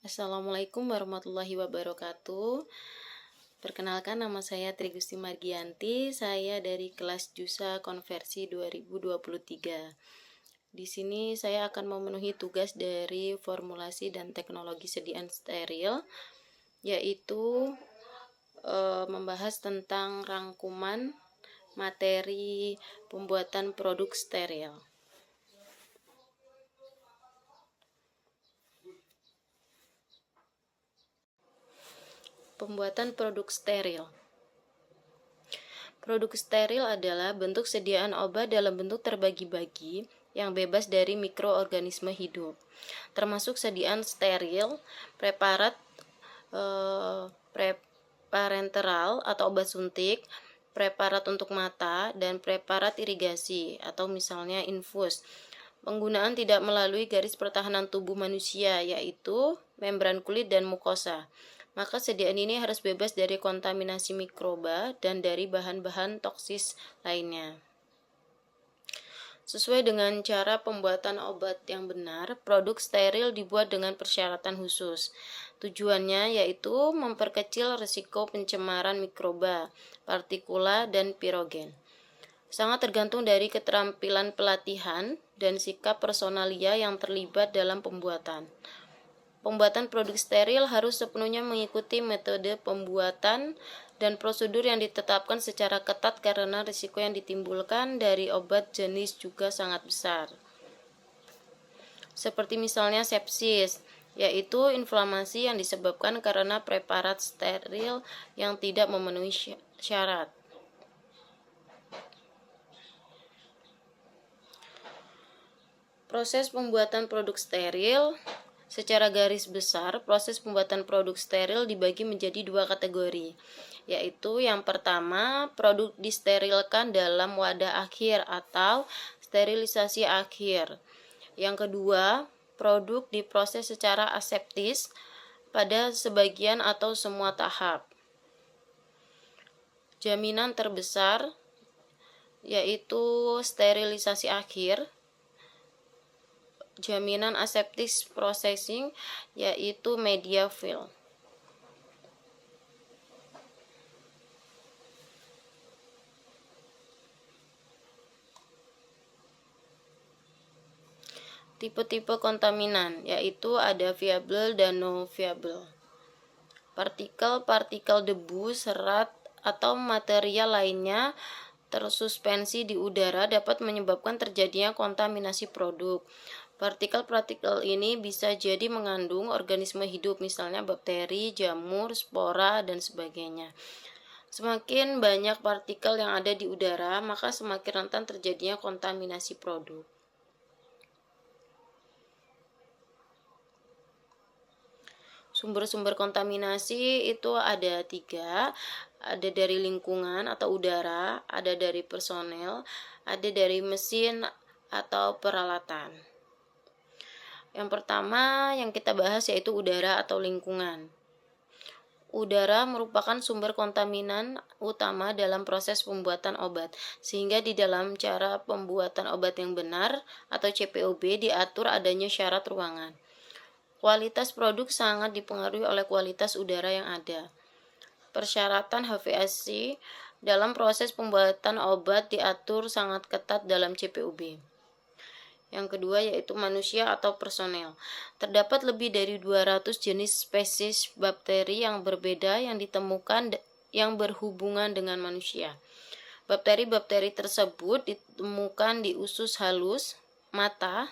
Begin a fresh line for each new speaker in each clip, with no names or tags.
Assalamualaikum warahmatullahi wabarakatuh. Perkenalkan, nama saya Trigusti Margianti. Saya dari kelas Jusa Konversi 2023. Di sini saya akan memenuhi tugas dari formulasi dan teknologi sediaan steril, yaitu membahas tentang rangkuman materi pembuatan produk steril. Pembuatan produk steril. Produk steril adalah bentuk sediaan obat dalam bentuk terbagi-bagi yang bebas dari mikroorganisme hidup, termasuk sediaan steril, preparat preparenteral atau obat suntik, preparat untuk mata, dan preparat irigasi atau misalnya infus. Penggunaan tidak melalui garis pertahanan tubuh manusia, yaitu membran kulit dan mukosa. Maka sediaan ini harus bebas dari kontaminasi mikroba dan dari bahan-bahan toksis lainnya. Sesuai dengan cara pembuatan obat yang benar, produk steril dibuat dengan persyaratan khusus. Tujuannya yaitu memperkecil risiko pencemaran mikroba, partikula, dan pirogen. Sangat tergantung dari keterampilan pelatihan dan sikap personalia yang terlibat dalam pembuatan. Pembuatan produk steril harus sepenuhnya mengikuti metode pembuatan dan prosedur yang ditetapkan secara ketat karena risiko yang ditimbulkan dari obat jenis juga sangat besar. Seperti misalnya sepsis, yaitu inflamasi yang disebabkan karena preparat steril yang tidak memenuhi syarat. Proses pembuatan produk steril. Secara garis besar, proses pembuatan produk steril dibagi menjadi dua kategori, yaitu yang pertama, produk disterilkan dalam wadah akhir atau sterilisasi akhir. Yang kedua, produk diproses secara aseptis pada sebagian atau semua tahap. Jaminan terbesar yaitu sterilisasi akhir. Jaminan aseptis processing yaitu media fill. Tipe-tipe kontaminan yaitu ada viable dan non viable. Partikel-partikel debu, serat, atau material lainnya tersuspensi di udara dapat menyebabkan terjadinya kontaminasi produk. Partikel-partikel ini bisa jadi mengandung organisme hidup, misalnya bakteri, jamur, spora, dan sebagainya. Semakin banyak partikel yang ada di udara, maka semakin rentan terjadinya kontaminasi produk. Sumber-sumber kontaminasi itu ada 3, ada dari lingkungan atau udara, ada dari personel, ada dari mesin atau peralatan. Yang pertama yang kita bahas yaitu udara atau lingkungan. Udara merupakan sumber kontaminan utama dalam proses pembuatan obat, sehingga di dalam cara pembuatan obat yang benar atau CPOB diatur adanya syarat ruangan. Kualitas produk sangat dipengaruhi oleh kualitas udara yang ada. Persyaratan HVAC dalam proses pembuatan obat diatur sangat ketat dalam CPOB. Yang kedua yaitu manusia atau personel. Terdapat lebih dari 200 jenis spesies bakteri yang berbeda yang ditemukan yang berhubungan dengan manusia. Bakteri-bakteri tersebut ditemukan di usus halus, mata,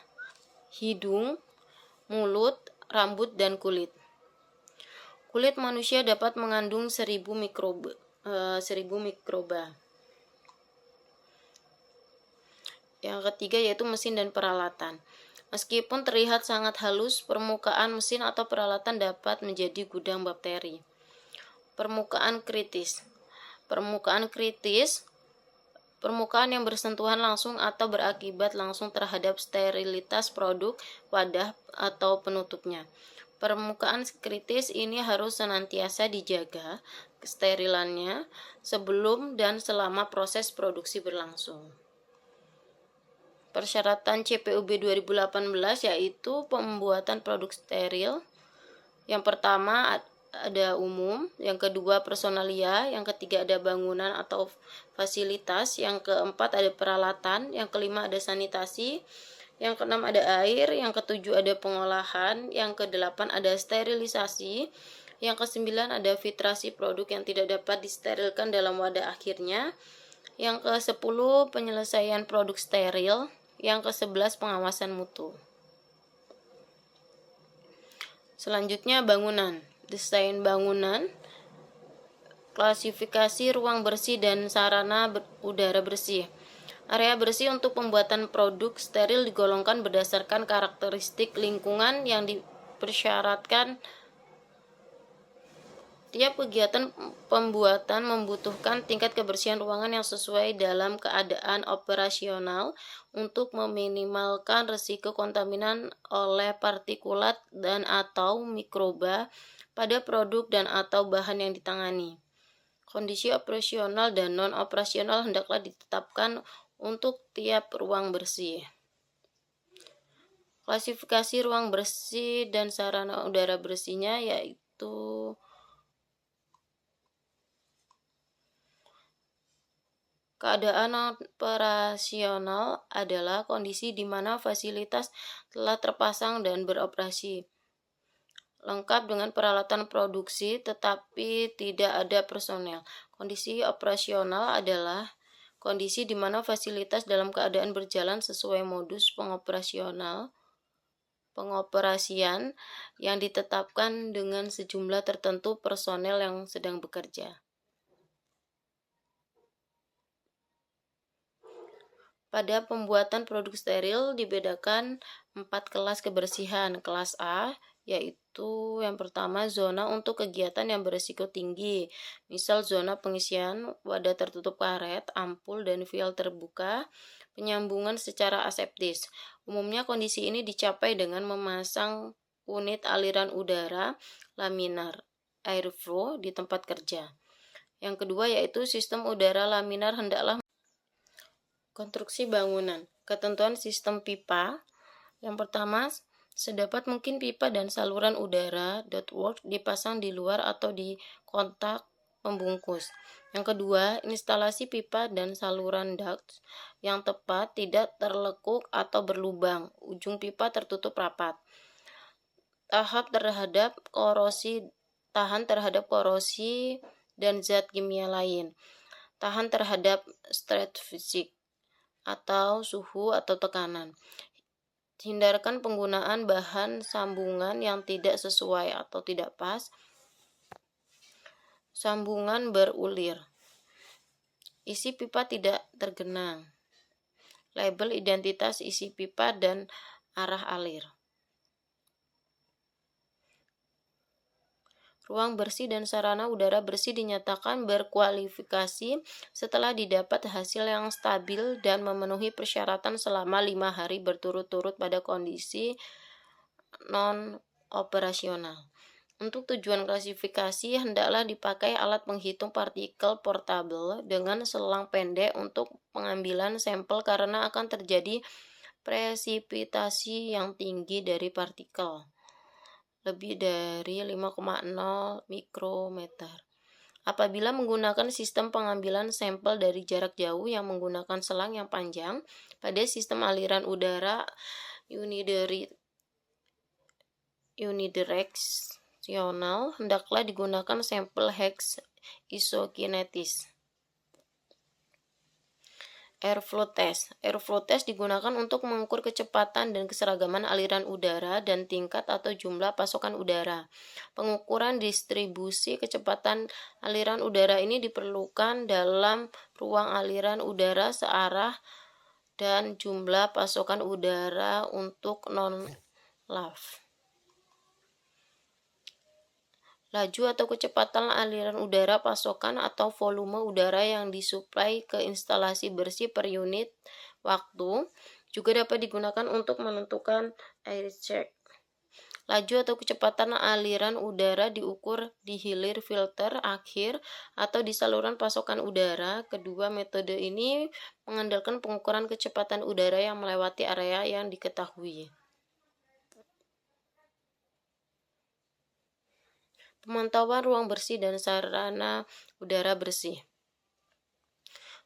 hidung, mulut, rambut, dan kulit. Kulit manusia dapat mengandung 1000 mikroba. Yang ketiga yaitu mesin dan peralatan. Meskipun terlihat sangat halus, permukaan mesin atau peralatan dapat menjadi gudang bakteri. Permukaan kritis. Permukaan yang bersentuhan langsung atau berakibat langsung terhadap sterilitas produk, wadah, atau penutupnya. Permukaan kritis ini harus senantiasa dijaga kesterilannya sebelum dan selama proses produksi berlangsung. Persyaratan CPOB 2018 yaitu pembuatan produk steril Yang pertama ada umum, yang kedua personalia, yang ketiga ada bangunan atau fasilitas, yang keempat ada peralatan, yang kelima ada sanitasi, yang keenam ada air, yang ketujuh ada pengolahan, yang kedelapan ada sterilisasi, yang kesembilan ada filtrasi produk yang tidak dapat disterilkan dalam wadah akhirnya, yang ke-10 penyelesaian produk steril, yang ke-11 pengawasan mutu. Selanjutnya bangunan, desain bangunan, klasifikasi ruang bersih dan sarana udara bersih. Area bersih untuk pembuatan produk steril digolongkan berdasarkan karakteristik lingkungan yang dipersyaratkan. Tiap kegiatan pembuatan membutuhkan tingkat kebersihan ruangan yang sesuai dalam keadaan operasional untuk meminimalkan risiko kontaminan oleh partikulat dan atau mikroba pada produk dan atau bahan yang ditangani. Kondisi operasional dan non-operasional hendaklah ditetapkan untuk tiap ruang bersih. Klasifikasi ruang bersih dan sarana udara bersihnya yaitu keadaan operasional adalah kondisi di mana fasilitas telah terpasang dan beroperasi, lengkap dengan peralatan produksi tetapi tidak ada personel. Kondisi operasional adalah kondisi di mana fasilitas dalam keadaan berjalan sesuai modus pengoperasian yang ditetapkan dengan sejumlah tertentu personel yang sedang bekerja. Pada pembuatan produk steril dibedakan 4 kelas kebersihan. Kelas A yaitu yang pertama zona untuk kegiatan yang berisiko tinggi, misal zona pengisian wadah tertutup karet, ampul, dan vial terbuka, penyambungan secara aseptis. Umumnya kondisi ini dicapai dengan memasang unit aliran udara laminar airflow di tempat kerja. Yang kedua yaitu sistem udara laminar hendaklah konstruksi bangunan. Ketentuan sistem pipa. Yang pertama, sedapat mungkin pipa dan saluran udara ductwork dipasang di luar atau di kontak pembungkus. Yang kedua, instalasi pipa dan saluran duct yang tepat, tidak terlekuk atau berlubang. Ujung pipa tertutup rapat. Tahan terhadap korosi dan zat kimia lain. Tahan terhadap stres fisik atau suhu atau tekanan. Hindarkan penggunaan bahan sambungan yang tidak sesuai atau tidak pas. Sambungan berulir. Isi pipa tidak tergenang. Label identitas isi pipa dan arah alir. Ruang bersih dan sarana udara bersih dinyatakan berkualifikasi setelah didapat hasil yang stabil dan memenuhi persyaratan selama 5 hari berturut-turut pada kondisi non-operasional. Untuk tujuan klasifikasi, hendaklah dipakai alat penghitung partikel portable dengan selang pendek untuk pengambilan sampel karena akan terjadi presipitasi yang tinggi dari partikel, lebih dari 5,0 mikrometer. Apabila menggunakan sistem pengambilan sampel dari jarak jauh yang menggunakan selang yang panjang, pada sistem aliran udara unidireksional hendaklah digunakan sampel Higgs isokinetis. Airflow test. Airflow test digunakan untuk mengukur kecepatan dan keseragaman aliran udara dan tingkat atau jumlah pasokan udara. Pengukuran distribusi kecepatan aliran udara ini diperlukan dalam ruang aliran udara searah dan jumlah pasokan udara untuk non-LAV. Laju atau kecepatan aliran udara pasokan atau volume udara yang disuplai ke instalasi bersih per unit waktu juga dapat digunakan untuk menentukan air check. Laju atau kecepatan aliran udara diukur di hilir filter akhir atau di saluran pasokan udara. Kedua metode ini mengandalkan pengukuran kecepatan udara yang melewati area yang diketahui. Pemantauan ruang bersih dan sarana udara bersih.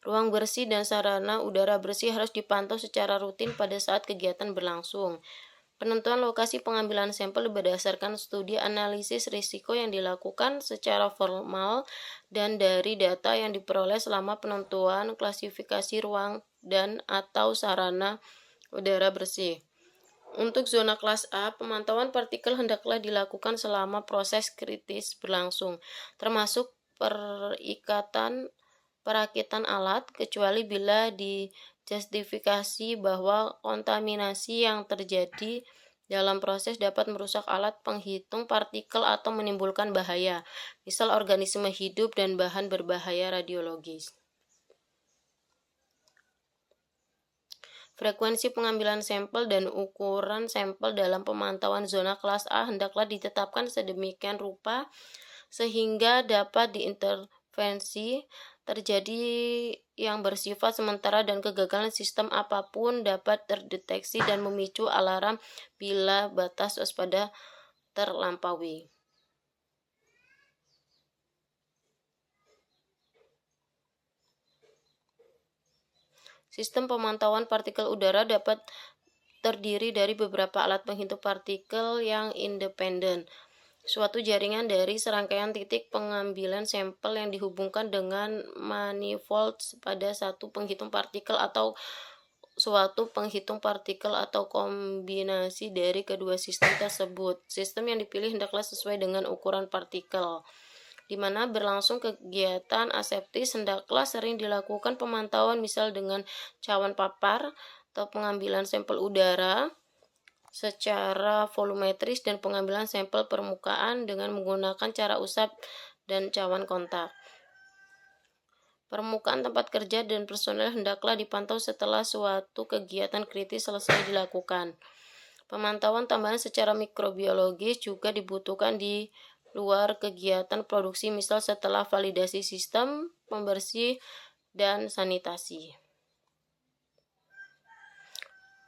Ruang bersih dan sarana udara bersih harus dipantau secara rutin pada saat kegiatan berlangsung. Penentuan lokasi pengambilan sampel berdasarkan studi analisis risiko yang dilakukan secara formal dan dari data yang diperoleh selama penentuan klasifikasi ruang dan atau sarana udara bersih. Untuk zona kelas A, pemantauan partikel hendaklah dilakukan selama proses kritis berlangsung, termasuk perakitan alat, kecuali bila dijustifikasi bahwa kontaminasi yang terjadi dalam proses dapat merusak alat penghitung partikel atau menimbulkan bahaya, misal organisme hidup dan bahan berbahaya radiologis. Frekuensi pengambilan sampel dan ukuran sampel dalam pemantauan zona kelas A hendaklah ditetapkan sedemikian rupa sehingga dapat diintervensi terjadi yang bersifat sementara dan kegagalan sistem apapun dapat terdeteksi dan memicu alarm bila batas waspada terlampaui. Sistem pemantauan partikel udara dapat terdiri dari beberapa alat penghitung partikel yang independen. Suatu jaringan dari serangkaian titik pengambilan sampel yang dihubungkan dengan manifold pada satu penghitung partikel atau suatu penghitung partikel atau kombinasi dari kedua sistem tersebut. Sistem yang dipilih hendaklah sesuai dengan ukuran partikel. Di mana berlangsung kegiatan aseptis hendaklah sering dilakukan pemantauan misal dengan cawan papar atau pengambilan sampel udara secara volumetris dan pengambilan sampel permukaan dengan menggunakan cara usap dan cawan kontak. Permukaan tempat kerja dan personel hendaklah dipantau setelah suatu kegiatan kritis selesai dilakukan. Pemantauan tambahan secara mikrobiologis juga dibutuhkan di luar kegiatan produksi, misal setelah validasi sistem, pembersih, dan sanitasi.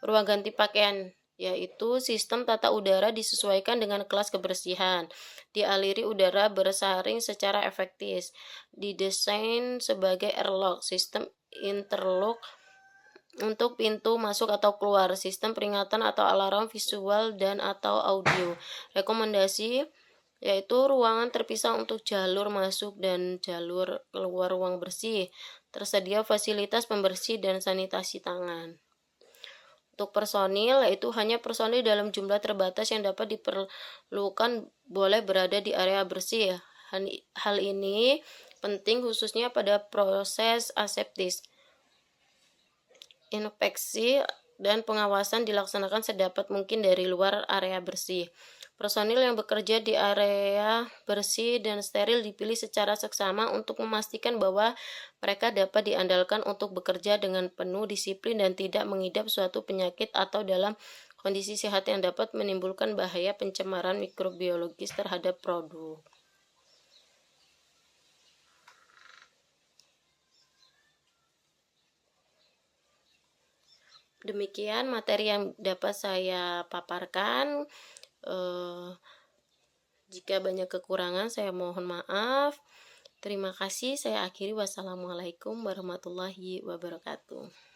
Ruang ganti pakaian, yaitu sistem tata udara disesuaikan dengan kelas kebersihan, dialiri udara bersaring secara efektif, didesain sebagai airlock, sistem interlock untuk pintu masuk atau keluar, sistem peringatan atau alarm visual dan atau audio. Rekomendasi yaitu ruangan terpisah untuk jalur masuk dan jalur keluar ruang bersih. Tersedia fasilitas pembersih dan sanitasi tangan. Untuk personil, yaitu hanya personil dalam jumlah terbatas yang dapat diperlukan boleh berada di area bersih. Hal ini penting khususnya pada proses aseptis. Inspeksi dan pengawasan dilaksanakan sedapat mungkin dari luar area bersih. Personil yang bekerja di area bersih dan steril dipilih secara seksama untuk memastikan bahwa mereka dapat diandalkan untuk bekerja dengan penuh disiplin dan tidak mengidap suatu penyakit atau dalam kondisi sehat yang dapat menimbulkan bahaya pencemaran mikrobiologis terhadap produk. Demikian materi yang dapat saya paparkan. Jika banyak kekurangan, saya mohon maaf. Terima kasih. Saya akhiri. Wassalamualaikum warahmatullahi wabarakatuh.